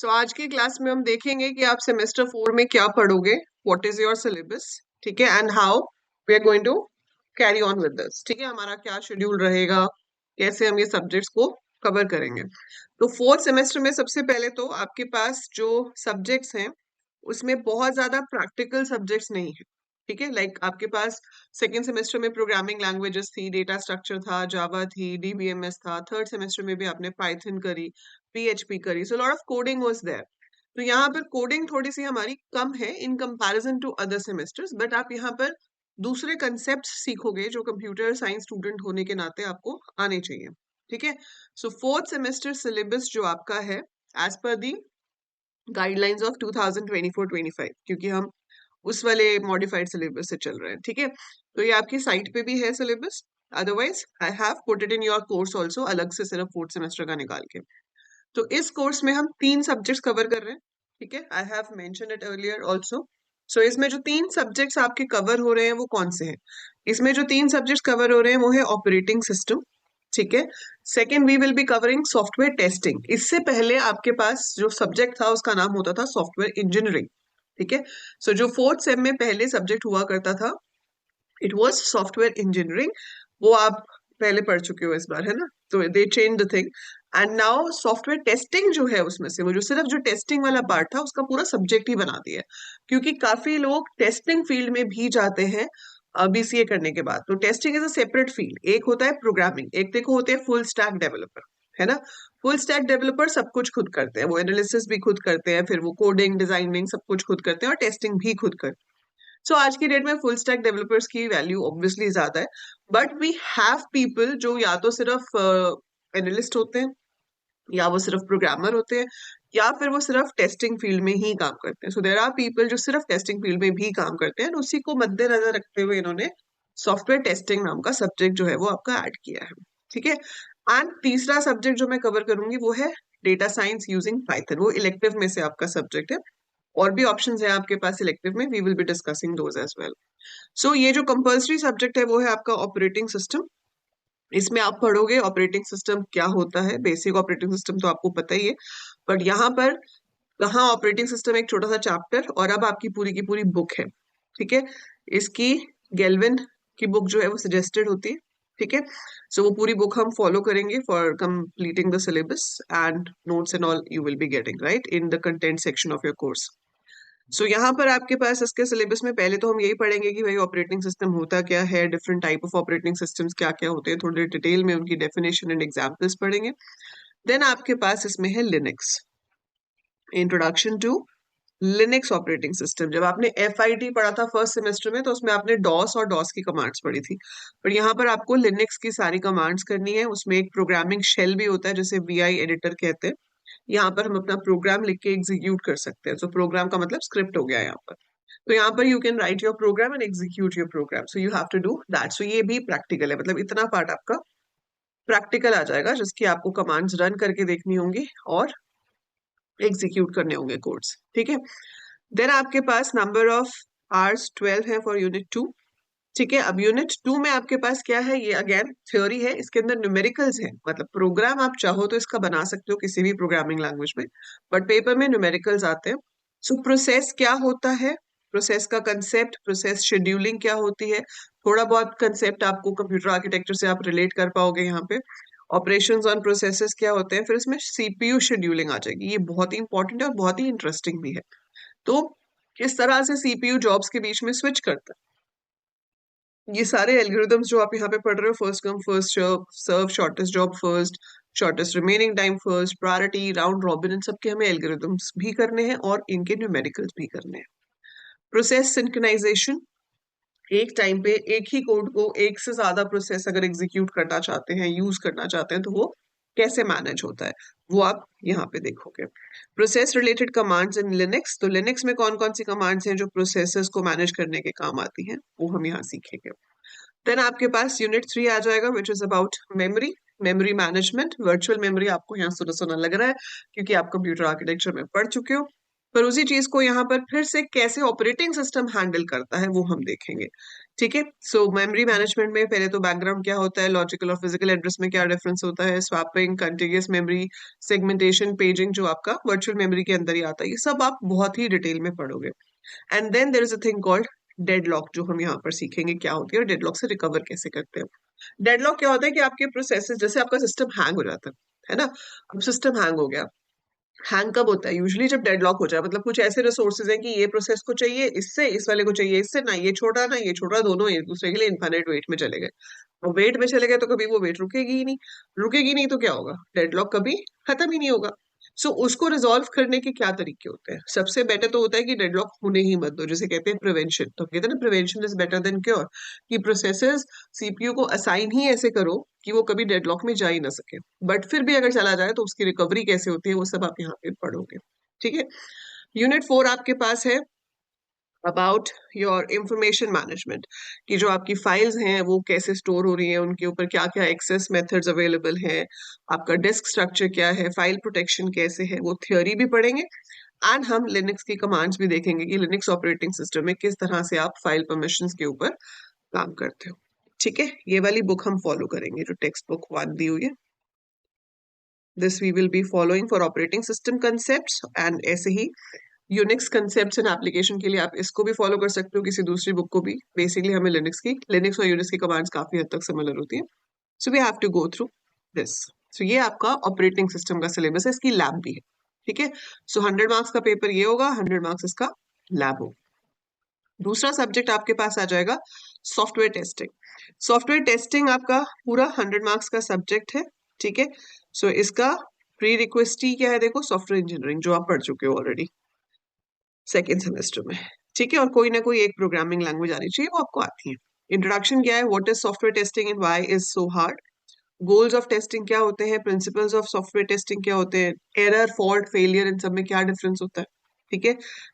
आज की क्लास में हम देखेंगे कि आप सेमेस्टर 4 में क्या पढ़ोगे, व्हाट इज योर सिलेबस, ठीक है, and how we are going to carry on with this, ठीक है, हमारा क्या शेड्यूल रहेगा, कैसे हम ये सब्जेक्ट्स को कवर करेंगे। तो फोर्थ सेमेस्टर में सबसे पहले तो आपके पास जो सब्जेक्ट्स हैं उसमें बहुत ज्यादा प्रैक्टिकल सब्जेक्ट्स नहीं है, ठीक है। लाइक आपके पास सेकेंड सेमेस्टर में प्रोग्रामिंग लैंग्वेजेस थी, डेटा स्ट्रक्चर था, जावा थी, डीबीएमएस था, थर्ड सेमेस्टर में भी आपने पाइथन करी, पीएचपी करी, so lot of coding was there. तो यहाँ पर कोडिंग थोड़ी सी हमारी कम है in comparison to other semesters, but आप यहाँ पर दूसरे कंसेप्ट सीखोगे जो कंप्यूटर साइंस स्टूडेंट होने के नाते आपको आने चाहिए, ठीक है। सो फोर्थ सेमेस्टर सिलेबस जो आपका है as per the guidelines of 2024-25, क्योंकि हम उस वाले मॉडिफाइड सिलेबस से चल रहे हैं, ठीक है। तो ये आपकी साइट पे भी है syllabus, otherwise I have put it in your course also, अलग से सिर्फ फोर्थ सेमेस्टर का निकाल के। तो इस कोर्स में हम 3 सब्जेक्ट्स कवर कर रहे हैं, ठीक है। I have mention it earlier also. So इसमें जो 3 सब्जेक्ट्स आपके कवर हो रहे हैं वो कौन से हैं? इसमें जो 3 सब्जेक्ट्स कवर हो रहे हैं वो है ऑपरेटिंग सिस्टम, ठीक है। Second we will be covering software testing. इससे पहले आपके पास जो सब्जेक्ट था उसका नाम होता था सॉफ्टवेयर इंजीनियरिंग, ठीक है। सो जो फोर्थ सेम में पहले सब्जेक्ट हुआ करता था इट वॉज सॉफ्टवेयर इंजीनियरिंग, वो आप पहले पढ़ चुके हो इस बार, है ना। तो दे change the thing and now software testing जो है उसमें से वो जो सिर्फ जो टेस्टिंग वाला पार्ट था उसका पूरा सब्जेक्ट ही बना दिया है, क्योंकि काफी लोग टेस्टिंग फील्ड में भी जाते हैं बीसीए करने के बाद। तो testing is a separate field, एक होता है प्रोग्रामिंग, एक देखो होते हैं फुल स्टैक डेवलपर, है ना। फुल स्टैक डेवलपर सब कुछ खुद करते हैं, वो एनालिसिस भी खुद करते हैं, फिर वो कोडिंग डिजाइनिंग सब कुछ खुद करते हैं और टेस्टिंग भी खुद करते हैं। सो आज की डेट में फुल स्टैक डेवलपर्स की वैल्यू ऑब्वियसली ज्यादा है, बट वी हैव पीपल जो या तो सिर्फ एनालिस्ट होते हैं, या वो सिर्फ प्रोग्रामर होते हैं, या फिर वो सिर्फ टेस्टिंग फील्ड में ही काम करते हैं। सो देयर आर पीपल जो सिर्फ टेस्टिंग फील्ड में भी काम करते हैं, उसी को मद्देनजर रखते हुए इन्होंने सॉफ्टवेयर टेस्टिंग नाम का सब्जेक्ट जो है वो आपका ऐड किया है, ठीक है। एंड तीसरा सब्जेक्ट जो मैं कवर करूंगी वो है डेटा साइंस यूजिंग पाइथन, वो इलेक्टिव में से आपका सब्जेक्ट है। और भी ऑप्शंस हैं आपके पास इलेक्टिव में, we will be discussing those as well. So ये जो कंपल्सरी सब्जेक्ट है वो है आपका ऑपरेटिंग सिस्टम। इसमें आप पढ़ोगे ऑपरेटिंग सिस्टम क्या होता है, बेसिक ऑपरेटिंग सिस्टम तो आपको पता ही है, बट यहाँ पर कहाँ ऑपरेटिंग सिस्टम एक छोटा सा चैप्टर और अब आपकी पूरी की पूरी बुक है, ठीक है। इसकी गेल्विन की बुक जो है वो सजेस्टेड होती है, ठीक है। सो वो पूरी बुक हम फॉलो करेंगे for completing the syllabus, and notes and all you will be getting right in the content section of your course. So यहाँ पर आपके पास इसके सिलेबस में पहले तो हम यही पढ़ेंगे कि भाई ऑपरेटिंग सिस्टम होता क्या है, different type of operating systems क्या क्या होते हैं, थोड़ी डिटेल में उनकी डेफिनेशन एंड एग्जाम्पल्स पढ़ेंगे। देन आपके पास इसमें है Linux, introduction to Linux operating system. जब आपने FIT पढ़ा था फर्स्ट सेमेस्टर में तो उसमें आपने डॉस और डॉस की कमांड्स पढ़ी थी, पर यहाँ पर आपको लिनक्स की सारी कमांड्स करनी है। उसमें एक प्रोग्रामिंग शेल भी होता है जिसे VI एडिटर कहते हैं, यहाँ पर हम अपना प्रोग्राम लिख के एग्जीक्यूट कर सकते हैं। तो प्रोग्राम का मतलब स्क्रिप्ट हो गया यहाँ पर। तो यहाँ पर you can write your program and execute your program, so you have to do that. So ये भी प्रैक्टिकल है, मतलब इतना पार्ट आपका प्रैक्टिकल आ जाएगा जिसकी आपको कमांड्स रन करके देखनी होंगी और एग्जीक्यूट करने होंगे कोड्स, ठीक है। देन आपके पास नंबर ऑफ आवर्स 12 है फॉर यूनिट 2, ठीक है। अब यूनिट 2 में आपके पास क्या है, ये अगेन थ्योरी है, इसके अंदर न्यूमेरिकल्स है, मतलब प्रोग्राम आप चाहो तो इसका बना सकते हो किसी भी प्रोग्रामिंग लैंग्वेज में, बट पेपर में न्यूमेरिकल्स आते हैं। सो प्रोसेस क्या होता है, प्रोसेस का कंसेप्ट, प्रोसेस शेड्यूलिंग क्या होती है, थोड़ा बहुत कंसेप्ट आपको कंप्यूटर आर्किटेक्चर से आप रिलेट कर पाओगे यहाँ पे। ऑपरेशंस ऑन प्रोसेसेस क्या होते हैं, फिर इसमें CPU शेड्यूलिंग आ जाएगी, ये बहुत ही इंपॉर्टेंट है और बहुत ही इंटरेस्टिंग भी है। तो किस तरह से CPU जॉब्स के बीच में स्विच करता है, ये सारे एल्गोरिदम्स जो आप यहाँ पे पढ़ रहे हो, first come first serve, shortest job first, shortest remaining time first, priority, round robin, इन सबके हमें एल्गोरिदम्स भी करने हैं और इनके न्यूमेरिकल्स भी करने हैं। प्रोसेस सिंक्रोनाइजेशन, एक टाइम पे एक ही कोड को एक से ज्यादा प्रोसेस अगर एग्जीक्यूट करना चाहते हैं, यूज करना चाहते हैं, तो वो कैसे मैनेज होता है वो आप यहाँ पे देखोगे। Process related commands in Linux, तो लिनक्स में कौन कौन सी कमांड्स हैं जो प्रोसेसेस को मैनेज करने के काम आती हैं वो हम यहाँ सीखेंगे। देन आपके पास यूनिट 3 आ जाएगा which is about memory, memory management. Virtual memory आपको यहाँ सुना सुना लग रहा है क्योंकि आप कंप्यूटर आर्किटेक्चर में पढ़ चुके हो, पर उसी चीज को यहाँ पर फिर से कैसे ऑपरेटिंग सिस्टम हैंडल करता है वो हम देखेंगे, ठीक है। सो मेमोरी मैनेजमेंट में पहले तो बैकग्राउंड क्या होता है, लॉजिकल और फिजिकल एड्रेस में क्या डिफरेंस होता है, swapping, continuous memory, segmentation, paging जो आपका वर्चुअल मेमोरी के अंदर ही आता है, ये सब आप बहुत ही डिटेल में पढ़ोगे। And then there is a thing called deadlock, जो हम यहाँ पर सीखेंगे क्या होती है और डेडलॉक से रिकवर कैसे करते हैं। डेडलॉक क्या होता है कि आपके प्रोसेसेस, जैसे आपका सिस्टम हैंग हो जाता है ना, अब सिस्टम हैंग हो गया। हैंग कब होता है? यूजुअली जब डेडलॉक हो जाए, मतलब कुछ ऐसे रिसोर्सेज हैं कि ये प्रोसेस को चाहिए इससे, इस वाले को चाहिए इससे, ना ये छोटा, दोनों एक दूसरे के लिए इन्फाइनाइट वेट में चले गए। और वेट में चले गए तो कभी वो वेट रुकेगी ही नहीं। रुकेगी नहीं तो क्या होगा? डेडलॉक कभी खत्म ही नहीं होगा। सो उसको रिजॉल्व करने के क्या तरीके होते हैं? सबसे बेटर तो होता है कि डेडलॉक होने ही मत दो, जिसे कहते हैं प्रिवेंशन। तो कहते हैं ना, prevention is better than cure, कि प्रोसेसेस सीपीयू को असाइन ही ऐसे करो कि वो कभी डेडलॉक में जा ही ना सके। बट फिर भी अगर चला जाए तो उसकी रिकवरी कैसे होती है, वो सब आप यहाँ पे पढ़ोगे। ठीक है। यूनिट 4 आपके पास है अबाउट योर इंफॉर्मेशन मैनेजमेंट, कि जो आपकी फाइल्स हैं वो कैसे स्टोर हो रही हैं, उनके ऊपर क्या क्या एक्सेस मेथड्स अवेलेबल हैं, आपका डिस्क स्ट्रक्चर क्या है, फाइल प्रोटेक्शन कैसे है, वो थ्योरी भी पढ़ेंगे। एंड हम लिनक्स की कमांड्स भी देखेंगे कि लिनक्स ऑपरेटिंग सिस्टम में किस तरह से आप फाइल परमिशंस के ऊपर काम करते हो। ठीक है, ये वाली बुक हम फॉलो करेंगे जो टेक्स्ट बुक 1 दी हुई है। This we will be following for operating system concepts, and ऐसे ही यूनिक्स कंसेप्ट्स एंड एप्लीकेशन के लिए आप इसको भी फॉलो कर सकते हो, किसी दूसरी बुक को भी। बेसिकली हमें लिनक्स और यूनिक्स की कमांड्स काफी हद तक सिमिलर होती है। So we have to go through this. So ये आपका ऑपरेटिंग सिस्टम का सिलेबस है, इसकी लैब भी है। ठीक है। सो 100 मार्क्स का पेपर ये होगा, 100 मार्क्स इसका लैब होगा। दूसरा सब्जेक्ट आपके पास आ जाएगा सॉफ्टवेयर टेस्टिंग। सॉफ्टवेयर टेस्टिंग आपका पूरा 100 मार्क्स का सब्जेक्ट है। ठीक है। सो इसका प्री रिक्वेस्ट ही क्या है, देखो, सॉफ्टवेयर इंजीनियरिंग जो आप पढ़ चुके हो ऑलरेडी सेकेंड सेमेस्टर में। ठीक है। और कोई ना कोई एक प्रोग्रामिंग लैंग्वेज आनी चाहिए, वो आपको आती है। इंट्रोडक्शन क्या है, what is software testing and why is so hard. Goals of testing क्या होते हैं, प्रिंसिपल्स ऑफ सॉफ्टवेयर टेस्टिंग क्या होते हैं, एरर, फॉल्ट, फेलियर, इन सब में क्या डिफरेंस होता है। ठीक है।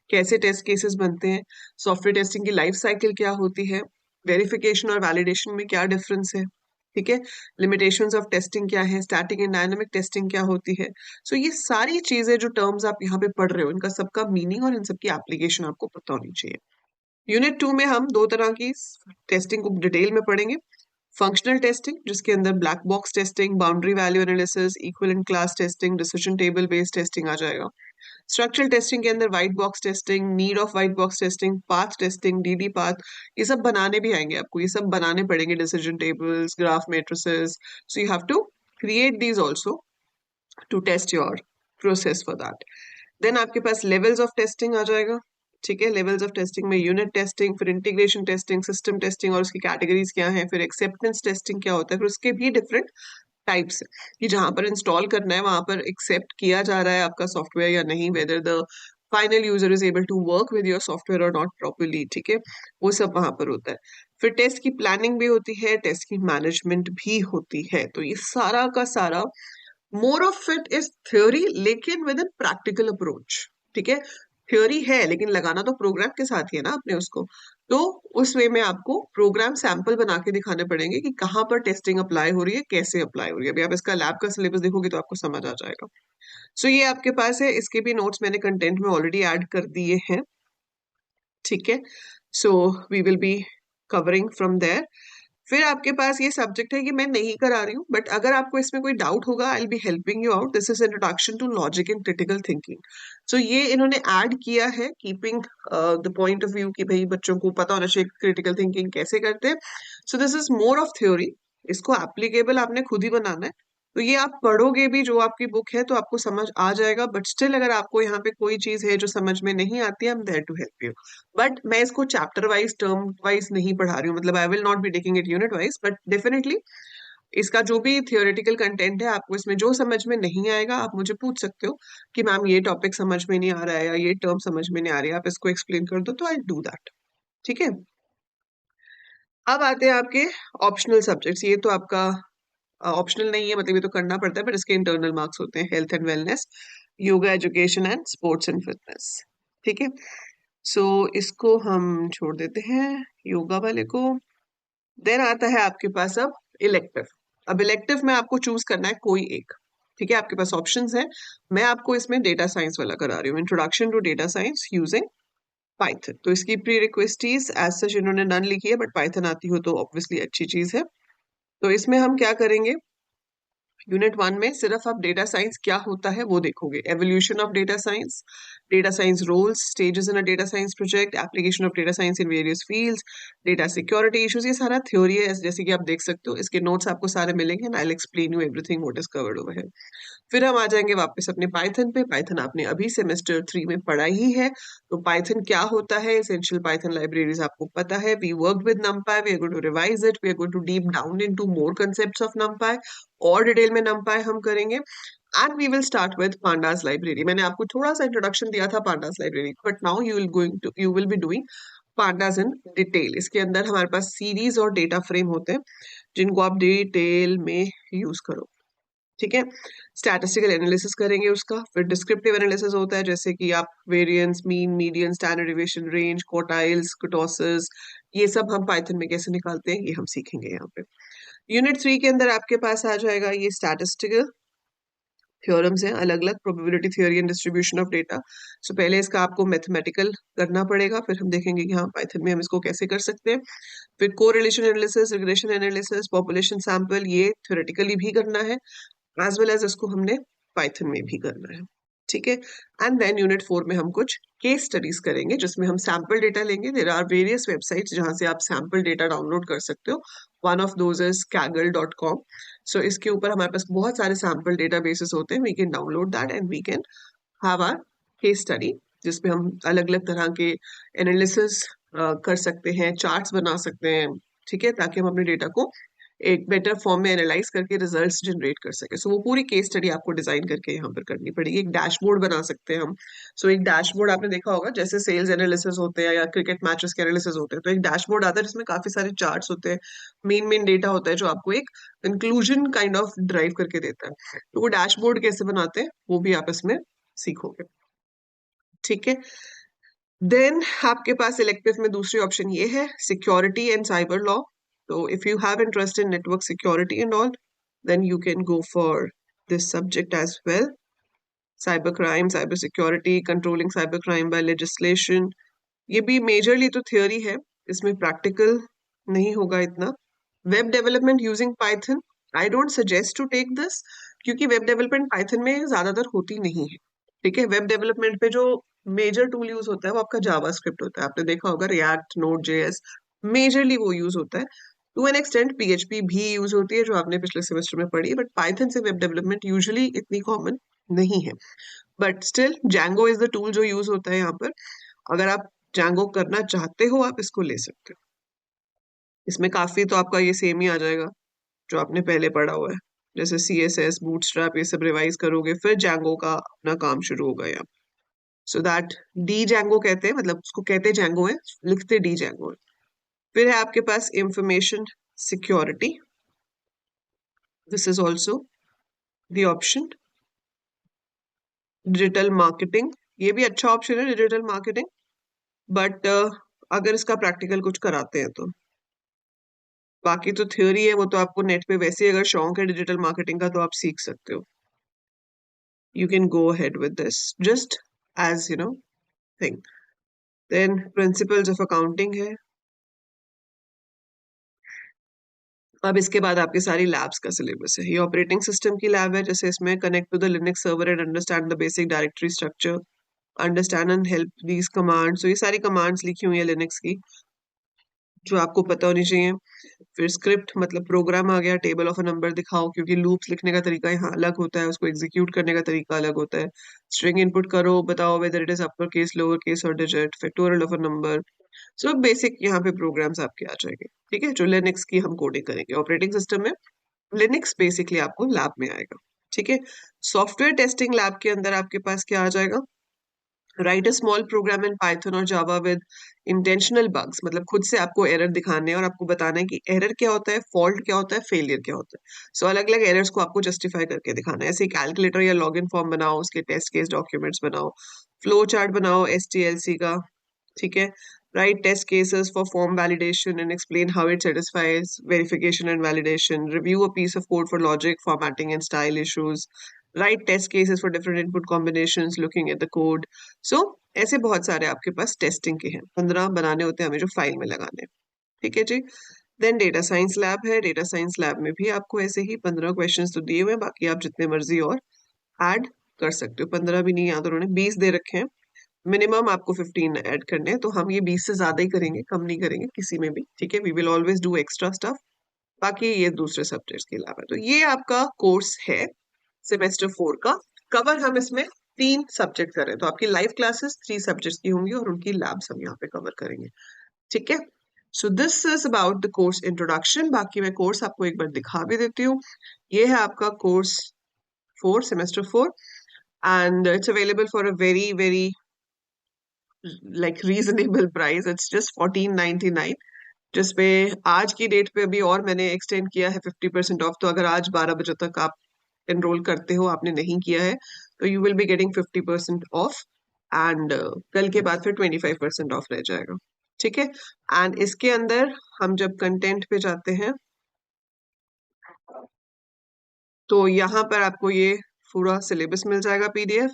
कैसे टेस्ट केसेस बनते हैं, सॉफ्टवेयर टेस्टिंग की लाइफ साइकिल क्या होती है, वेरिफिकेशन और वैलिडेशन में क्या डिफरेंस है। ठीक है। लिमिटेशंस ऑफ टेस्टिंग क्या है, स्टैटिक एंड डायनामिक टेस्टिंग क्या होती है। सो ये सारी चीजें जो टर्म्स आप यहाँ पे पढ़ रहे हो, इनका सबका मीनिंग और इन सबकी एप्लीकेशन आपको पता होनी चाहिए। यूनिट 2 में हम दो तरह की टेस्टिंग को डिटेल में पढ़ेंगे। फंक्शनल टेस्टिंग, जिसके अंदर black box testing, boundary value analysis, equivalent class testing, decision table based testing आ जाएगा। स्ट्रक्चरल टेस्टिंग के अंदर white box testing, need of white box testing, path testing, DD path, ये सब बनाने भी आएंगे आपको, ये सब बनाने पड़ेंगे, decision tables, graph matrices. So you have to create these also to test your process for that. Then आपके पास लेवल्स ऑफ टेस्टिंग आ जाएगा। ठीक है। लेवल्स ऑफ टेस्टिंग में यूनिट टेस्टिंग, फिर इंटीग्रेशन टेस्टिंग, सिस्टम टेस्टिंग और उसकी कैटेगरीज क्या है, फिर एक्सेप्टेंस टेस्टिंग क्या होता है, फिर उसके भी डिफरेंट टाइप्स है कि जहां पर इंस्टॉल करना है वहां पर एक्सेप्ट किया जा रहा है आपका सॉफ्टवेयर या नहीं, whether the final user is able to work with your software और नॉट प्रॉपरली। ठीक है। वो सब वहां पर होता है। फिर टेस्ट की प्लानिंग भी होती है, टेस्ट की मैनेजमेंट भी होती है। तो ये सारा का सारा more of it is theory, लेकिन विद इन प्रैक्टिकल अप्रोच। ठीक है। थ्योरी है लेकिन लगाना तो प्रोग्राम के साथ ही है ना आपने उसको। तो उस वे में आपको प्रोग्राम सैंपल बना के दिखाने पड़ेंगे कि कहाँ पर टेस्टिंग अप्लाई हो रही है, कैसे अप्लाई हो रही है। अभी आप इसका लैब का सिलेबस देखोगे तो आपको समझ आ जाएगा। सो ये आपके पास है, इसके भी नोट्स मैंने कंटेंट में ऑलरेडी ऐड कर दिए हैं। ठीक है। So we will be covering from there. फिर आपके पास ये सब्जेक्ट है कि मैं नहीं करा रही हूँ, बट अगर आपको इसमें कोई डाउट होगा, I will be helping you out. This is introduction to logic and critical thinking. So ये इन्होंने ऐड किया है keeping the point of view कि भाई बच्चों को पता होना चाहिए क्रिटिकल थिंकिंग कैसे करते हैं। So this is more of theory, इसको एप्लीकेबल आपने खुद ही बनाना है। तो ये आप पढ़ोगे भी, जो आपकी बुक है तो आपको समझ आ जाएगा। बट स्टिल अगर आपको यहाँ पे कोई चीज है जो समझ में नहीं आती है, I am there to help you. But मैं इसको चैप्टर वाइज, टर्म वाइज नहीं पढ़ा रही हूँ, मतलब I will not be taking it unit wise, but definitely इसका जो भी थियोरेटिकल कंटेंट है, आपको इसमें जो समझ में नहीं आएगा आप मुझे पूछ सकते हो कि मैम ये टॉपिक समझ में नहीं आ रहा है या ये टर्म समझ में नहीं आ रही है, आप इसको एक्सप्लेन कर दो, तो आई डू दैट। ठीक है। अब आते हैं आपके ऑप्शनल सब्जेक्ट्स। ये तो आपका ऑप्शनल नहीं है, मतलब ये तो करना पड़ता है, पर इसके इंटरनल मार्क्स होते हैं। Health and wellness, yoga education and sports and fitness. ठीक है। सो इसको हम छोड़ देते हैं, योगा वाले को। देन आता है आपके पास अब इलेक्टिव। अब इलेक्टिव में आपको चूज करना है कोई एक। ठीक है। आपके पास ऑप्शंस है। मैं आपको इसमें डेटा साइंस वाला करा रही हूँ, introduction to data science using Python. तो इसकी प्री रिक्वेस्टीज एज सच इन्होंने नन लिखी है, बट पाइथन आती हो तो ऑब्वियसली अच्छी चीज है। तो इसमें हम क्या करेंगे, यूनिट 1 में सिर्फ आप डेटा साइंस क्या होता है वो देखोगे, evolution of data science roles, stages in a data science project, application of data science in various fields, data security issues, ये सारा थ्योरी है जैसे कि आप देख सकते हो। इसके नोट्स आपको सारे मिलेंगे and I will explain you everything what is covered over here. फिर हम आ जाएंगे वापस अपने पाइथन पे। पाइथन आपने अभी सेमेस्टर 3 में पढ़ा ही है, तो पाइथन क्या होता है, एसेंशियल पाइथन लाइब्रेरीज आपको पता है। We work with numpy, we are going to revise it, we are going to deep down into more concepts of numpy, और डिटेल में numpy हम करेंगे। And we will start with pandas library. मैंने आपको थोड़ा सा इंट्रोडक्शन दिया था pandas library, but now you will be doing pandas in detail. इसके अंदर हमारे पास सीरीज और डेटा फ्रेम होते हैं जिनको आप डिटेल में यूज करो, ठीक है। स्टैटिस्टिकल एनालिसिस करेंगे उसका, फिर डिस्क्रिप्टिव एनालिसिस होता है जैसे कि आप variance, mean, median, standard deviation, range, quartiles, kurtosis, ये सब हम पाइथन में कैसे निकालते हैं ये हम सीखेंगे यहाँ पे। यूनिट 3 के अंदर आपके पास आ जाएगा ये स्टैटिस्टिकल थ्योरम्स हैं, अलग अलग probability theory and distribution of data. So पहले इसका आपको मैथमेटिकल करना पड़ेगा, फिर हम देखेंगे कि हाँ पाइथन में हम इसको कैसे कर सकते हैं। फिर correlation analysis, regression analysis, population sample, ये थ्योरेटिकली भी करना है एज वेल एज इसको हमने पाइथन में भी करना है, ठीक है। एंड देन यूनिट 4 में हम कुछ केस स्टडीज करेंगे जिसमें हम सैंपल डेटा लेंगे। देयर आर वेरियस वेबसाइट्स जहां से आप सैंपल डेटा डाउनलोड कर सकते हो। One of those is kaggle.com। सो इसके ऊपर हमारे पास बहुत सारे सैंपल डेटा बेसिस होते हैं, we can download that and we can have our case study जिसमें हम अलग अलग तरह के एनालिसिस कर सकते हैं, चार्ट्स बना सकते हैं, ठीक है, ताकि हम अपने डेटा को एक बेटर फॉर्म में एनालाइज करके रिजल्ट्स जनरेट कर सके। सो वो पूरी केस स्टडी आपको डिजाइन करके यहाँ पर करनी पड़ेगी। एक डैशबोर्ड बना सकते हैं हम। सो एक डैशबोर्ड आपने देखा होगा जैसे सेल्स एनालिसिस होते हैं या क्रिकेट मैचेस के एनालिसिस होते हैं, तो एक डैशबोर्ड आता है जिसमें काफी सारे चार्ट्स होते हैं, मेन मेन डेटा होता है जो आपको एक कंक्लूजन काइंड ऑफ ड्राइव करके देता है। तो वो डैशबोर्ड कैसे बनाते हैं वो भी आप इसमें सीखोगे, ठीक है। देन आपके पास इलेक्टिव में दूसरी ऑप्शन ये है, सिक्योरिटी एंड साइबर लॉ। तो if you have interest in network security and all, then you can go for this subject as well. Cyber crime, cyber security, controlling cyber crime by legislation, ये भी majorly तो theory है, इसमें practical नहीं होगा इतना। Web development using Python, I don't suggest to take this क्योंकि web development Python में ज्यादातर होती नहीं है, ठीक है। वेब डेवलपमेंट पे जो मेजर टूल यूज होता है वो आपका जावास्क्रिप्ट होता है। आपने देखा होगा रिएक्ट, नोड जेएस, मेजरली वो यूज होता है। टू एन एक्सटेंट पीएचपी भी यूज होती है जो आपने पिछले सेमेस्टर में पढ़ी, बट पाइथन से वेब डेवलपमेंट यूजुअली इतनी कॉमन नहीं है। But still Django is the tool जो यूज होता है यहाँ पर। अगर आप जैंगो करना चाहते हो आप इसको ले सकते हो। इसमें काफी तो आपका ये सेम ही आ जाएगा जो आपने पहले पढ़ा हुआ है, जैसे CSS, बूटस्ट्रैप, ये सब रिवाइज करोगे फिर जैंगो का अपना काम शुरू होगा यहाँ। सो दैट डी जैंगो कहते हैं, मतलब उसको कहते जैंगो है, लिखते डी जैंगो है। फिर है आपके पास information security, this is also the option. Digital marketing, ये भी अच्छा ऑप्शन है डिजिटल मार्केटिंग, बट अगर इसका प्रैक्टिकल कुछ कराते हैं तो। बाकी तो थ्योरी है, वो तो आपको नेट पे वैसे ही अगर शौक है डिजिटल मार्केटिंग का तो आप सीख सकते हो। You can go ahead with this just as you know thing. Then principles of accounting है। अब इसके बाद आपकी सारी लैब्स का सिलेबस है। ये ऑपरेटिंग सिस्टम की लैब है, जैसे इसमें connect to the Linux server and understand the basic directory structure, understand and help these commands. तो ये सारी कमांड्स लिखी हुई है लिनक्स की जो आपको पता होनी चाहिए। फिर स्क्रिप्ट मतलब प्रोग्राम आ गया, टेबल ऑफ अ नंबर दिखाओ, क्योंकि लूप्स लिखने का तरीका यहाँ अलग होता है, उसको एग्जीक्यूट करने का तरीका अलग होता है। स्ट्रिंग इनपुट करो, बताओ whether it is upper case, lower case और digit, factorial of a number. So basic यहाँ पे प्रोग्राम्स आपके आ जाएंगे, ठीक है, जो लिनक्स की हम कोडिंग करेंगे ऑपरेटिंग सिस्टम में। लिनक्स बेसिकली आपको लैब में आएगा, ठीक है। सॉफ्टवेयर टेस्टिंग लैब के अंदर आपके पास क्या आ जाएगा, write a small program in Python और जावा विद इंटेंशनल बग्स, मतलब खुद से आपको एरर दिखाने हैं और आपको बताना है कि एरर क्या होता है, फॉल्ट क्या होता है, फेलियर क्या होता है। सो अलग अलग एरर्स को आपको जस्टिफाई करके दिखाना है। ऐसे कैलकुलेटर या लॉगिन फॉर्म बनाओ, उसके टेस्ट केस डॉक्यूमेंट्स बनाओ, फ्लो चार्ट बनाओ STLC का, ठीक है। Write test cases for form validation and explain how it satisfies verification and validation. Review a piece of code for logic, formatting and style issues. Write test cases for different input combinations, looking at the code. So ऐसे बहुत सारे आपके पास testing के हैं. 15 बनाने होते हैं हमें जो फाइल में लगाने हैं. ठीक है जी. देन डेटा साइंस लैब है. डेटा साइंस लैब में भी आपको ऐसे ही 15 क्वेश्चंस तो दिए हुए हैं, बाकी आप जितने मर्जी और ऐड कर सकते हो. 15 भी नहीं, याद उन्होंने 20 दे रखे हैं. मिनिमम आपको 15 ऐड करने हैं, तो हम ये 20 से ज्यादा ही करेंगे, कम नहीं करेंगे किसी में भी. ठीक है, we will always do extra stuff. बाकी ये दूसरे सब्जेक्ट्स के अलावा. तो ये आपका कोर्स है सेमेस्टर 4 का. कवर हम इसमें 3 सब्जेक्ट करें, तो आपकी लाइव क्लासेस 3 सब्जेक्ट्स की होंगी और उनकी लैब्स हम यहाँ पे कवर करेंगे. ठीक है. So this is about the course introduction. बाकी मैं कोर्स आपको एक बार दिखा भी देती हूँ. ये है आपका course 4, semester 4, and it's available for a very like reasonable price. It's just 14.99, जिसपे आज की डेट पे अभी और मैंने एक्सटेंड किया है 50% ऑफ. तो अगर आज 12 बजे तक आप एनरोल करते हो, आपने नहीं किया है, तो you will be getting 50% of. And कल के बाद फिर 25% ऑफ रह जाएगा. ठीक है. एंड इसके अंदर हम जब कंटेंट पे जाते हैं तो यहाँ पर आपको ये पूरा सिलेबस मिल जाएगा PDF.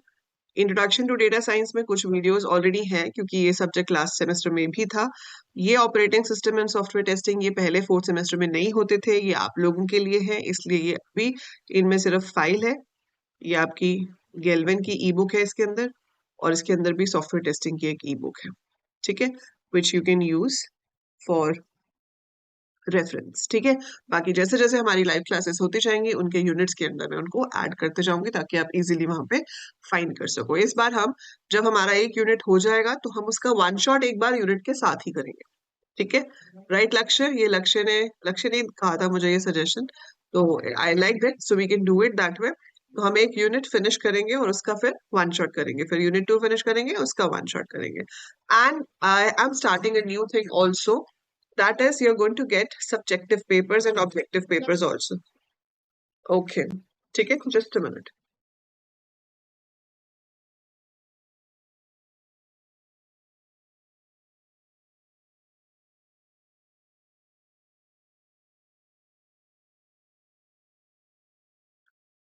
Introduction to data science में कुछ वीडियोस ऑलरेडी हैं, क्योंकि ये सब्जेक्ट लास्ट सेमेस्टर में भी था. ये operating system and software testing, ये पहले 4th सेमेस्टर में नहीं होते थे, ये आप लोगों के लिए है, इसलिए ये अभी इनमें सिर्फ फाइल है. ये आपकी गेलवेन की ई बुक है इसके अंदर, और इसके अंदर भी सॉफ्टवेयर टेस्टिंग की एक ई बुक है. ठीक है, which you can use for reference. ठीक है. बाकी जैसे जैसे हमारी लाइव क्लासेस होती जाएंगी, उनके यूनिट्स के अंदर मैं उनको ऐड करते जाऊंगी, ताकि आप इजीली वहां पे फाइंड कर सको. इस बार हम जब हमारा एक यूनिट हो जाएगा तो हम उसका वन शॉट एक बार यूनिट के साथ ही करेंगे. ठीक है. राइट लक्ष्य, ये लक्ष्य ने कहा था मुझे ये सजेशन, तो I like that. So we can do it that way. तो हम एक यूनिट फिनिश करेंगे और उसका फिर वन शॉट करेंगे, फिर यूनिट 2 फिनिश करेंगे, उसका वन शॉट करेंगे. And I am starting a new thing also. That is, you're going to get subjective papers and objective papers also. Okay. ठीक है, just a minute.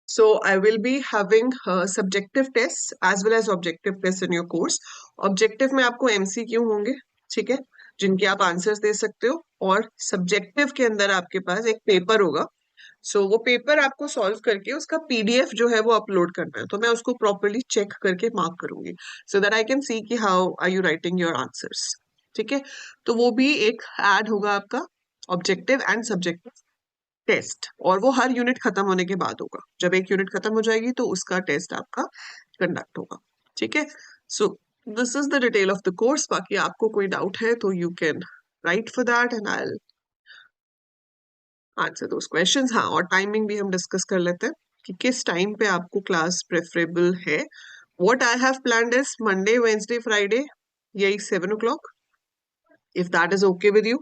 So I will be having subjective tests as well as objective tests in your course. Objective में आपको MCQ होंगे, ठीक है, जिनके आप answers दे सकते हो. और सब्जेक्टिव के अंदर आपके पास एक पेपर होगा. वो पेपर आपको सॉल्व करके उसका पीडीएफ जो है वो अपलोड करना है, तो मैं उसको प्रॉपरली चेक करके मार्क करूंगी, so that I can see कि how are you writing your answers. ठीक है. तो वो भी एक ऐड होगा आपका ऑब्जेक्टिव एंड सब्जेक्टिव टेस्ट, और वो हर यूनिट खत्म होने के बाद होगा. जब एक यूनिट खत्म हो जाएगी तो उसका टेस्ट आपका कंडक्ट होगा. ठीक है. So this is the detail of the course. बाकी आपको कोई डाउट है तो you can right for that and I will answer those questions. हाँ, और टाइमिंग भी हम डिस्कस कर लेते हैं कि किस टाइम पे आपको क्लास प्रेफरेबल है. What I have planned is Monday, Wednesday, Friday, यही 7 o'clock. If that is okay with you,